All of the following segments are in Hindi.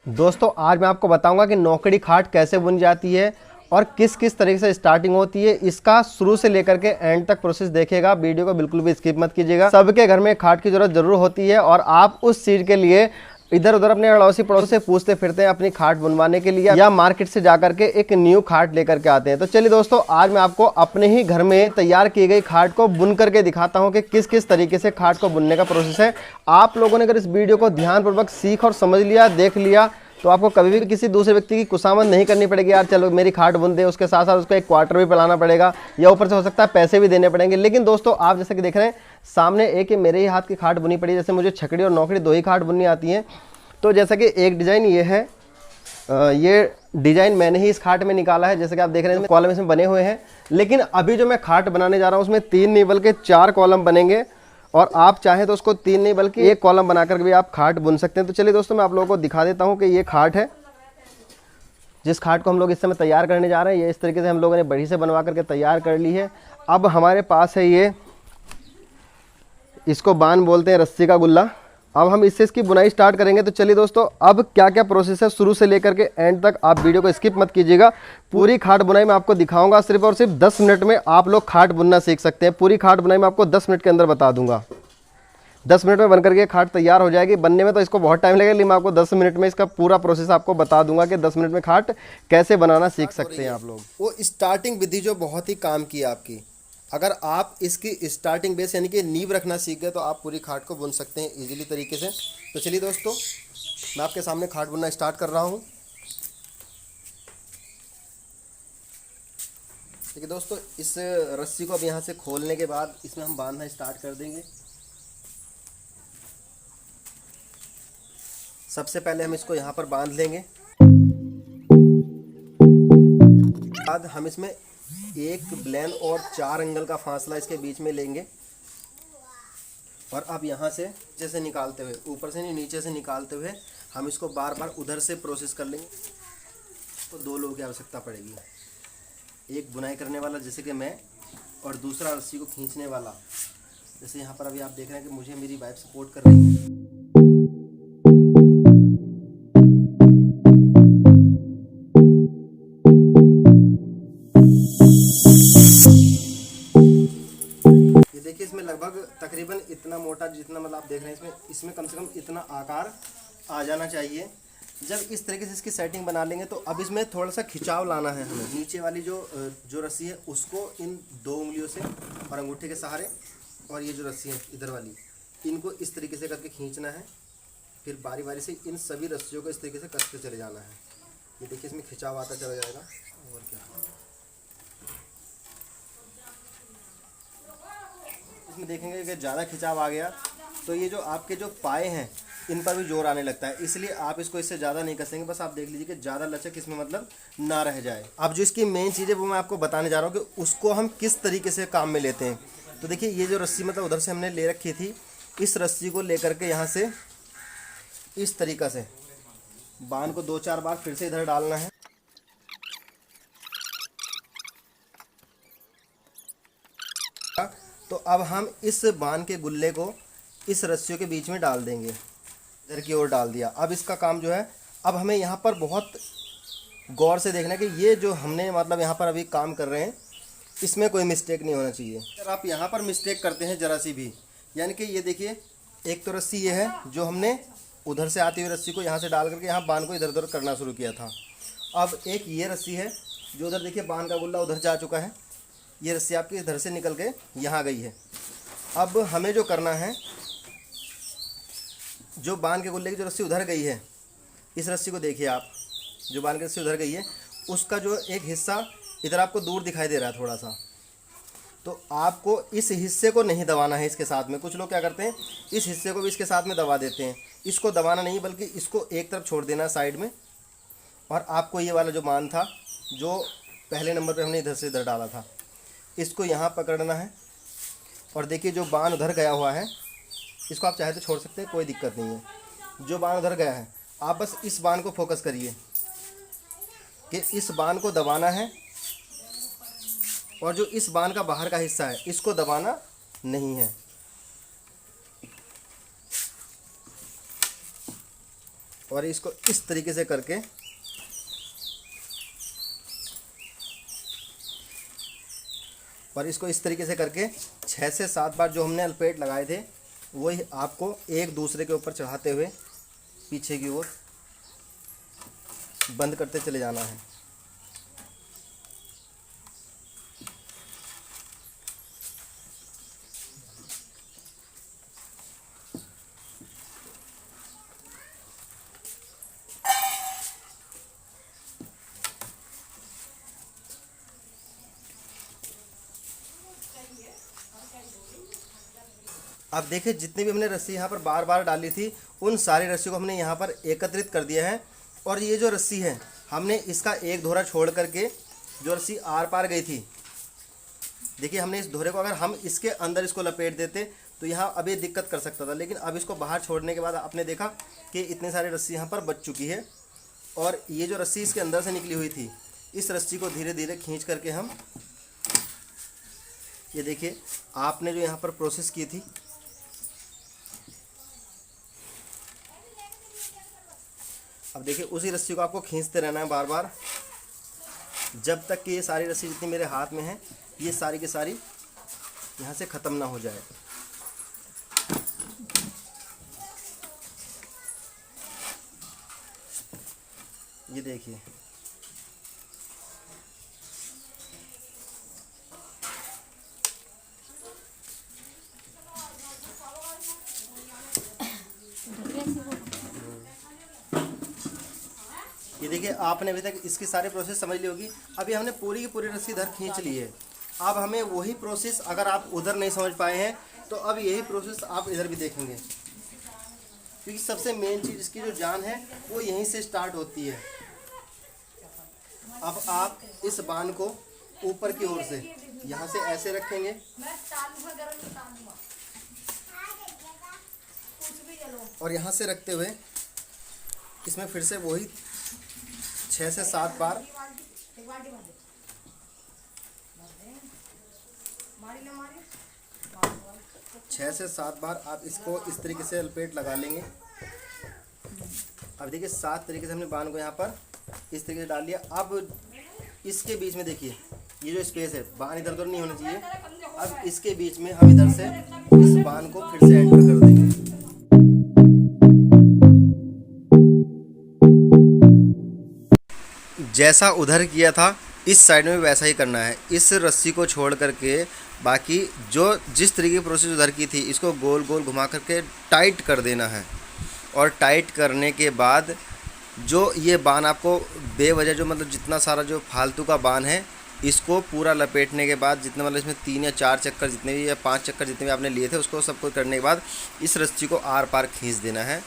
दोस्तों आज मैं आपको बताऊंगा कि नौकरी खाट कैसे बुन जाती है और किस किस तरीके से स्टार्टिंग होती है। इसका शुरू से लेकर के एंड तक प्रोसेस देखिएगा, वीडियो को बिल्कुल भी स्किप मत कीजिएगा। सबके घर में खाट की जरूरत जरूर होती है और आप उस चीज़ के लिए इधर उधर अपने अड़ोसी पड़ोसी से पूछते फिरते हैं अपनी खाट बनवाने के लिए, या मार्केट से जाकर के एक न्यू खाट लेकर के आते हैं। तो चलिए दोस्तों, आज मैं आपको अपने ही घर में तैयार की गई खाट को बुन करके दिखाता हूं कि किस किस तरीके से खाट को बुनने का प्रोसेस है। आप लोगों ने अगर इस वीडियो को ध्यानपूर्वक सीख और समझ लिया, देख लिया, तो आपको कभी भी किसी दूसरे व्यक्ति की खुशामद नहीं करनी पड़ेगी, यार चलो मेरी खाट बुन दे, उसके साथ साथ उसको एक क्वार्टर भी पिलाना पड़ेगा या ऊपर से हो सकता है पैसे भी देने पड़ेंगे। लेकिन दोस्तों आप जैसे कि देख रहे हैं सामने एक मेरे ही हाथ की खाट बुनी पड़ी है। जैसे मुझे छकड़ी और नौकरी दो ही खाट बुननी आती हैं। तो जैसा कि एक डिज़ाइन ये है, ये डिज़ाइन मैंने ही इस खाट में निकाला है। जैसे कि आप देख रहे हैं कॉलम इसमें बने हुए हैं, लेकिन अभी जो मैं खाट बनाने जा रहा हूँ उसमें 3 नहीं बल्कि 4 कॉलम बनेंगे और आप चाहें तो उसको 3 नहीं बल्कि 1 कॉलम बनाकर भी आप खाट बुन सकते हैं। तो चलिए दोस्तों मैं आप लोगों को दिखा देता हूँ कि ये खाट है, जिस खाट को हम लोग इस समय तैयार करने जा रहे हैं। ये इस तरीके से हम लोगों ने बढ़ी से बनवा करके तैयार कर ली है। अब हमारे पास है ये, इसको बान बोलते हैं, रस्सी का गुल्ला। अब हम इससे इसकी बुनाई स्टार्ट करेंगे। तो चलिए दोस्तों, अब क्या क्या प्रोसेस है शुरू से लेकर के एंड तक आप वीडियो को स्किप मत कीजिएगा। पूरी खाट बुनाई मैं आपको दिखाऊंगा। सिर्फ और सिर्फ 10 मिनट में आप लोग खाट बुनना सीख सकते हैं। पूरी खाट बुनाई मैं आपको 10 मिनट के अंदर बता दूंगा। 10 मिनट में बनकर के खाट तैयार हो जाएगी। बनने में तो इसको बहुत टाइम लगेगा, लेकिन मैं आपको 10 मिनट में इसका पूरा प्रोसेस आपको बता दूंगा कि 10 मिनट में खाट कैसे बनाना सीख सकते हैं आप लोग। वो स्टार्टिंग विधि जो बहुत ही काम की है आपकी, अगर आप इसकी स्टार्टिंग बेस यानी कि नींव रखना सीख गए तो आप पूरी खाट को बुन सकते हैं इजीली तरीके से। तो चलिए दोस्तों, मैं आपके सामने खाट बुनना स्टार्ट कर रहा हूँ। ठीक है दोस्तों, इस रस्सी को अब यहाँ से खोलने के बाद इसमें हम बांधना स्टार्ट कर देंगे। सबसे पहले हम इसको यहाँ पर बांध लेंगे। बाद हम इसमें 1 ब्लेन और 4 एंगल का फासला इसके बीच में लेंगे और अब यहाँ से नीचे से निकालते हुए, ऊपर से नहीं नीचे से निकालते हुए हम इसको बार बार उधर से प्रोसेस कर लेंगे। तो 2 लोगों की आवश्यकता पड़ेगी, एक बुनाई करने वाला जैसे कि मैं, और दूसरा रस्सी को खींचने वाला। जैसे यहाँ पर अभी आप देख रहे हैं कि मुझे मेरी वाइफ सपोर्ट कर रही है। इसमें लगभग तकरीबन इतना मोटा, जितना मतलब आप देख रहे हैं इसमें कम से कम इतना आकार आ जाना चाहिए। जब इस तरीके से इसकी सेटिंग बना लेंगे तो अब इसमें थोड़ा सा खिंचाव लाना है हमें। नीचे वाली जो रस्सी है उसको इन 2 उंगलियों से और अंगूठे के सहारे, और ये जो रस्सी है इधर वाली, इनको इस तरीके से करके खींचना है। फिर बारी बारी से इन सभी रस्सियों को इस तरीके से कसते चले जाना है। ये देखिए इसमें खिंचाव आता चला जाएगा। और क्या इसमें देखेंगे कि ज़्यादा खिंचाव आ गया तो ये जो आपके जो पाए हैं इन पर भी जोर आने लगता है, इसलिए आप इसको इससे ज़्यादा नहीं कसेंगे। बस आप देख लीजिए कि ज़्यादा लचक इसमें मतलब ना रह जाए। अब जो इसकी मेन चीज़ है वो मैं आपको बताने जा रहा हूँ कि उसको हम किस तरीके से काम में लेते हैं। तो देखिए ये जो रस्सी मतलब उधर से हमने ले रखी थी, इस रस्सी को लेकर के यहाँ से इस तरीक़ा से बांध को 2-4 बार फिर से इधर डालना है। तो अब हम इस बांध के गुल्ले को इस रस्सियों के बीच में डाल देंगे, इधर की ओर डाल दिया। अब इसका काम जो है, अब हमें यहाँ पर बहुत गौर से देखना है कि ये जो हमने मतलब यहाँ पर अभी काम कर रहे हैं इसमें कोई मिस्टेक नहीं होना चाहिए। अगर आप यहाँ पर मिस्टेक करते हैं ज़रा सी भी, यानी कि ये देखिए एक तो रस्सी ये है जो हमने उधर से आती हुई रस्सी को यहाँ से डाल करके यहाँ बांध को इधर उधर करना शुरू किया था। अब एक ये रस्सी है जो उधर देखिए बांध का गुल्ला उधर जा चुका है, ये रस्सी आपकी इधर से निकल के यहाँ गई है। अब हमें जो करना है, जो बांध के गुल्ले की जो रस्सी उधर गई है, इस रस्सी को देखिए आप, जो बांध की रस्सी उधर गई है उसका जो एक हिस्सा इधर आपको दूर दिखाई दे रहा है थोड़ा सा, तो आपको इस हिस्से को नहीं दबाना है इसके साथ में। कुछ लोग क्या करते हैं, इस हिस्से को भी इसके साथ में दबा देते हैं। इसको दबाना नहीं, बल्कि इसको एक तरफ छोड़ देना साइड में, और आपको ये वाला जो बांध था जो पहले नंबर पर हमने इधर से इधर डाला था, इसको यहाँ पकड़ना है। और देखिए जो बांध उधर गया हुआ है इसको आप चाहे तो छोड़ सकते हैं, कोई दिक्कत नहीं है। जो बांध उधर गया है आप बस इस बांध को फोकस करिए कि इस बांध को दबाना है, और जो इस बांध का बाहर का हिस्सा है इसको दबाना नहीं है। और इसको इस तरीके से करके इस तरीके से करके 6 से 7 बार जो हमने लपेट लगाए थे वही आपको एक दूसरे के ऊपर चढ़ाते हुए पीछे की ओर बंद करते चले जाना है। अब देखिए जितनी भी हमने रस्सी यहाँ पर बार बार डाली थी उन सारी रस्सी को हमने यहाँ पर एकत्रित कर दिया है। और ये जो रस्सी है हमने इसका एक धोरा छोड़ करके जो रस्सी आर पार गई थी, देखिए हमने इस धोरे को अगर हम इसके अंदर इसको लपेट देते तो यहाँ अब ये दिक्कत कर सकता था, लेकिन अब इसको बाहर छोड़ने के बाद आपने देखा कि इतने सारी रस्सी यहाँ पर बच चुकी है। और ये जो रस्सी इसके अंदर से निकली हुई थी, इस रस्सी को धीरे धीरे खींच करके हम, ये देखिए आपने जो यहाँ पर प्रोसेस की थी, अब देखिए उसी रस्सी को आपको खींचते रहना है बार बार जब तक कि ये सारी रस्सी जितनी मेरे हाथ में है ये सारी की सारी यहाँ से ख़त्म ना हो जाए। ये देखिए देखिए आपने अभी तक इसकी सारी प्रोसेस समझ ली होगी। अभी हमने पूरी की पूरी रस्सी इधर खींच ली है। अब हमें वही प्रोसेस, अगर आप उधर नहीं समझ पाए हैं तो अब यही प्रोसेस आप इधर भी देखेंगे, क्योंकि सबसे मेन चीज़ इसकी जो जान है वो यहीं से स्टार्ट होती है। अब आप इस बाण को ऊपर की ओर से यहाँ से ऐसे रखेंगे और यहाँ से रखते हुए इसमें फिर से वही 6 से 7 बार आप इसको इस तरीके से लपेट लगा लेंगे। अब देखिए 7 तरीके से हमने बाण को यहाँ पर इस तरीके से डाल लिया। अब इसके बीच में देखिए ये जो स्पेस है, बाण इधर उधर नहीं होना चाहिए। अब इसके बीच में हम इधर से इस बाण को फिर से एंटर कर देंगे। जैसा उधर किया था इस साइड में वैसा ही करना है। इस रस्सी को छोड़ करके बाकी जो जिस तरीके की प्रोसेस उधर की थी इसको गोल गोल घुमा करके टाइट कर देना है। और टाइट करने के बाद जो ये बाण आपको बेवजह जो मतलब जितना सारा जो फालतू का बाण है इसको पूरा लपेटने के बाद जितना मतलब इसमें 3 या 4 चक्कर जितने भी या 5 चक्कर जितने भी आपने लिए थे उसको सबको करने के बाद इस रस्सी को आर पार खींच देना है।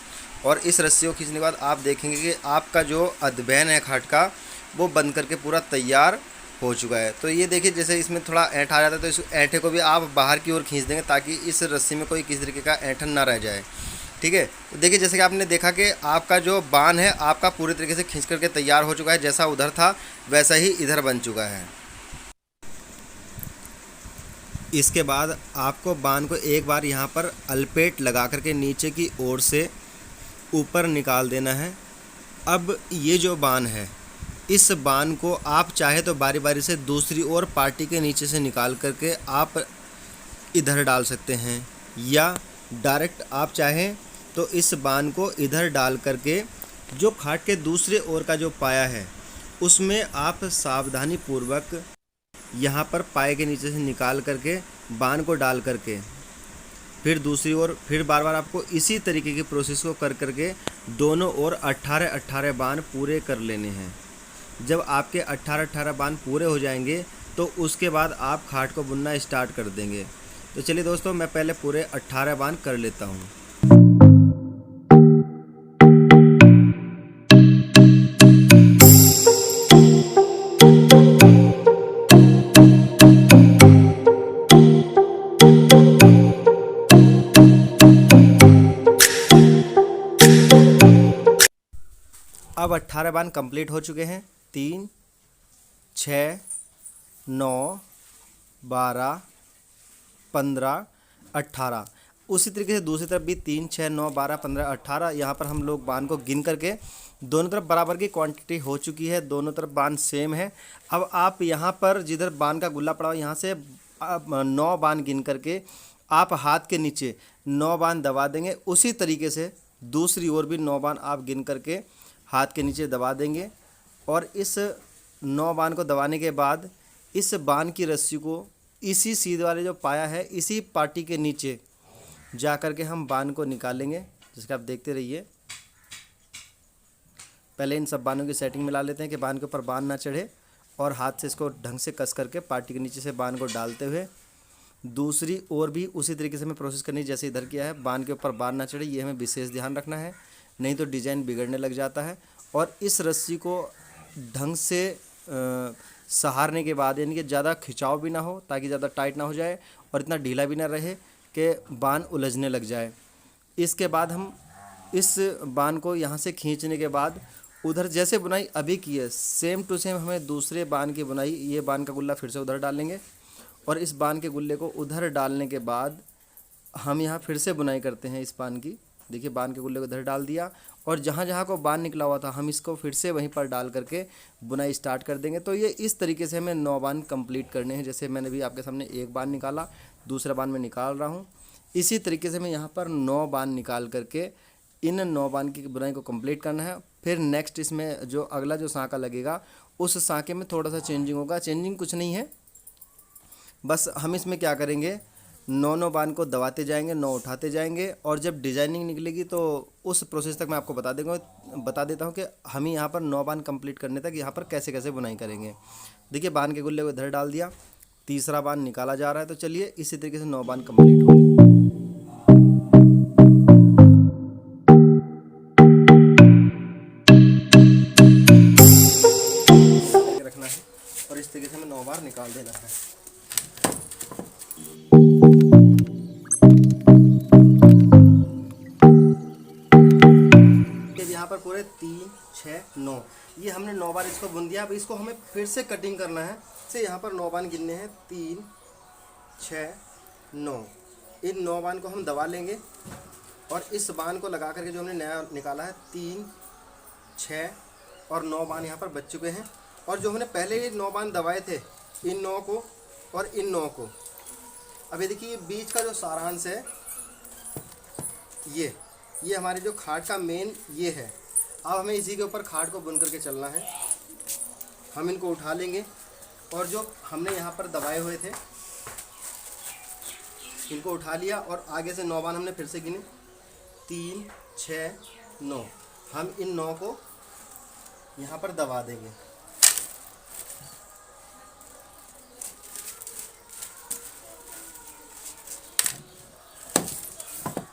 और इस रस्सी को खींचने के बाद आप देखेंगे कि आपका जो अदबैन है खाट का वो बंद करके पूरा तैयार हो चुका है। तो ये देखिए जैसे इसमें थोड़ा ऐंठ आ जाता है तो इस ऐंठे को भी आप बाहर की ओर खींच देंगे ताकि इस रस्सी में कोई किसी तरीके का ऐंठन ना रह जाए। ठीक है, तो देखिए जैसे कि आपने देखा कि आपका जो बाण है आपका पूरी तरीके से खींच करके तैयार हो चुका है। जैसा उधर था वैसा ही इधर बन चुका है। इसके बाद आपको बाण को एक बार यहाँ पर अलपेट लगा करके नीचे की ओर से ऊपर निकाल देना है। अब ये जो बाण है इस बाण को आप चाहे तो बारी बारी से दूसरी ओर पार्टी के नीचे से निकाल करके आप इधर डाल सकते हैं, या डायरेक्ट आप चाहें तो इस बाण को इधर डाल करके जो खाट के दूसरे ओर का जो पाया है उसमें आप सावधानी पूर्वक यहाँ पर पाए के नीचे से निकाल करके बाण को डाल करके फिर दूसरी ओर फिर बार बार आपको इसी तरीके की प्रोसेस को कर करके दोनों ओर 18-18 बाण पूरे कर लेने हैं। जब आपके 18-18 बाण पूरे हो जाएंगे तो उसके बाद आप खाट को बुनना स्टार्ट कर देंगे। तो चलिए दोस्तों मैं पहले पूरे 18 बाण कर लेता हूँ। अब 18 बाण कंप्लीट हो चुके हैं। 3, 6, 9, 12, 15, 18। उसी तरीके से दूसरी तरफ भी 3, 6, 9, 12, 15, 18 यहाँ पर हम लोग बांध को गिन करके दोनों तरफ बराबर की क्वांटिटी हो चुकी है, दोनों तरफ बांध सेम है। अब आप यहाँ पर जिधर बांध का गुल्ला पड़ा हो यहाँ से 9 बांध गिन करके आप हाथ के नीचे 9 बांध दबा देंगे। उसी तरीके से दूसरी ओर भी 9 बांध आप गिन करके हाथ के नीचे दबा देंगे। और इस 9 बांध को दबाने के बाद इस बांध की रस्सी को इसी सीधे वाले जो पाया है इसी पार्टी के नीचे जा कर के हम बांध को निकालेंगे, जिसका आप देखते रहिए। पहले इन सब बांधों की सेटिंग मिला लेते हैं कि बांध के ऊपर बांध ना चढ़े, और हाथ से इसको ढंग से कस करके पार्टी के नीचे से बांध को डालते हुए दूसरी ओर भी उसी तरीके से हमें प्रोसेस करनी है जैसे इधर किया है। बांध के ऊपर बांध ना चढ़े, ये हमें विशेष ध्यान रखना है, नहीं तो डिज़ाइन बिगड़ने लग जाता है। और इस रस्सी को ढंग से सहारने के बाद, यानी कि ज़्यादा खिंचाव भी ना हो ताकि ज़्यादा टाइट ना हो जाए और इतना ढीला भी ना रहे कि बांध उलझने लग जाए। इसके बाद हम इस बांध को यहाँ से खींचने के बाद उधर जैसे बुनाई अभी की है सेम टू सेम हमें दूसरे बांध की बुनाई, ये बांध का गुल्ला फिर से उधर डालेंगे और इस बांध के गुल्ले को उधर डालने के बाद हम यहाँ फिर से बुनाई करते हैं इस बांध की। देखिए बांध के गुल्ले को इधर डाल दिया और जहाँ जहाँ को बांध निकला हुआ था हम इसको फिर से वहीं पर डाल करके बुनाई स्टार्ट कर देंगे। तो ये इस तरीके से हमें 9 बांध कंप्लीट करने हैं। जैसे मैंने भी आपके सामने एक बांध निकाला, दूसरा बांध मैं निकाल रहा हूँ, इसी तरीके से मैं यहाँ पर 9 बांध निकाल करके इन 9 बांध की बुनाई को कंप्लीट करना है। फिर नेक्स्ट इसमें जो अगला जो सांका लगेगा उस सांके में थोड़ा सा चेंजिंग होगा। चेंजिंग कुछ नहीं है, बस हम इसमें क्या करेंगे 9 बांध को दबाते जाएंगे, 9 उठाते जाएंगे और जब डिजाइनिंग निकलेगी तो उस प्रोसेस तक मैं आपको बता देता हूँ कि हम यहाँ पर 9 बांध कंप्लीट करने तक यहाँ पर कैसे कैसे बुनाई करेंगे। देखिए बांध के गुल्ले को इधर डाल दिया, तीसरा बांध निकाला जा रहा है। तो चलिए इसी तरीके से 9 बांध कंप्लीट होंगे। रखना है और इस तरीके से हमें 9 बार निकाल देना है। यहाँ पर पूरे 3, 6, 9 ये हमने 9 बार इसको बुन दिया। अब इसको हमें फिर से कटिंग करना है। से यहाँ पर 9 बार गिनने हैं, 3, 6, 9। इन 9 बार को हम दबा लेंगे और इस बांध को लगा करके जो हमने नया निकाला है 3, 6 और 9 बांध यहाँ पर बच चुके हैं। और जो हमने पहले ये 9 बांध दबाए थे इन 9 को और इन 9 को, अभी देखिए बीच का जो सारांश है ये हमारे जो खाट का मेन ये है। अब हमें इसी के ऊपर खाट को बुन करके चलना है। हम इनको उठा लेंगे और जो हमने यहाँ पर दबाए हुए थे इनको उठा लिया और आगे से 9 बार हमने फिर से गिने, 3, 6, 9। हम इन 9 को यहाँ पर दबा देंगे।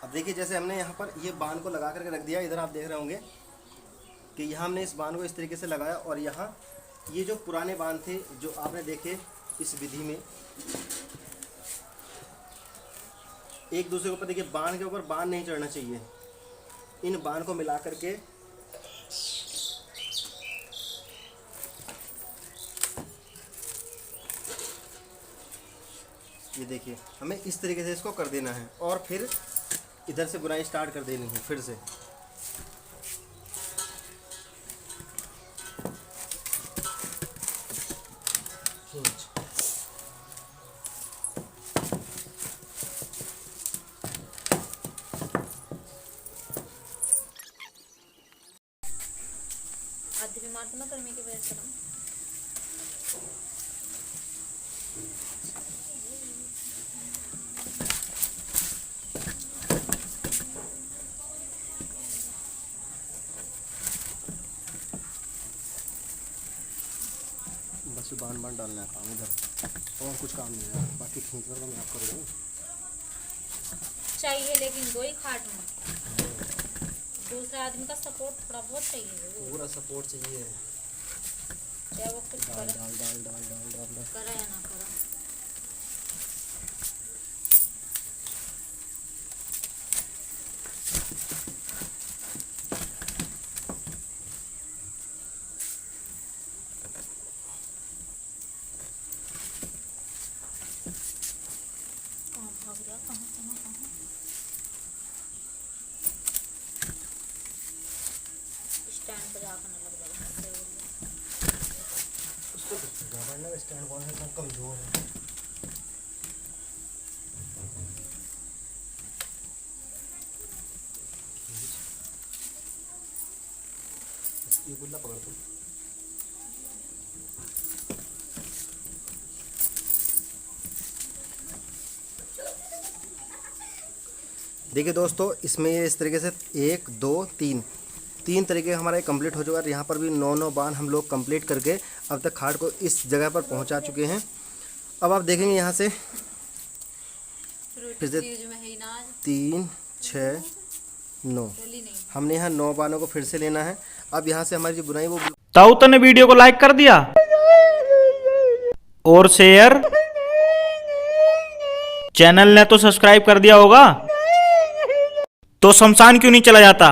अब देखिए जैसे हमने यहाँ पर ये बांध को लगा करके रख दिया, इधर आप देख रहे होंगे कि यहाँ हमने इस बांध को इस तरीके से लगाया और यहाँ ये जो पुराने बांध थे जो आपने देखे इस विधि में एक दूसरे के ऊपर, देखिए बांध के ऊपर बांध नहीं चढ़ना चाहिए। इन बांध को मिला करके ये देखिए हमें इस तरीके से इसको कर देना है और फिर इधर से बुनाई स्टार्ट कर देनी है फिर से। आधी बीमार तो ना गर्मी की वजह से ना। बस बांध डालना है काम इधर और कुछ काम नहीं है, बाकी खींच कर मैं आप करूँगा। चाहिए लेकिन दो ही खाट में दूसरे आदमी का सपोर्ट थोड़ा बहुत चाहिए, पूरा सपोर्ट चाहिए, चाहे वो कुछ डाल करे, डाल डाल डाल डाल डाल डाल। करे या ना करे। कहाँ भाग गया, कहाँ कहाँ कहाँ। जानना स्टैंड कौन सा इतना कमजोर है। ये गुल्ला पकड़ दो। देखिए दोस्तों, इसमें ये इस तरीके से 1 2 3 तरीके हमारा कंप्लीट हो चुका है। यहाँ पर भी 9 बान हम लोग कंप्लीट करके अब तक खाट को इस जगह पर पहुँचा चुके हैं। अब आप देखेंगे यहाँ से फिर से 3 6 9 हमने यहाँ 9 बानों को फिर से लेना है। अब यहाँ से हमारी जो बुनाई वो ताऊ ने वीडियो को लाइक कर दिया और शेयर, चैनल ने तो सब्सक्राइब कर दिया होगा, तो शमशान क्यों नहीं चला जाता।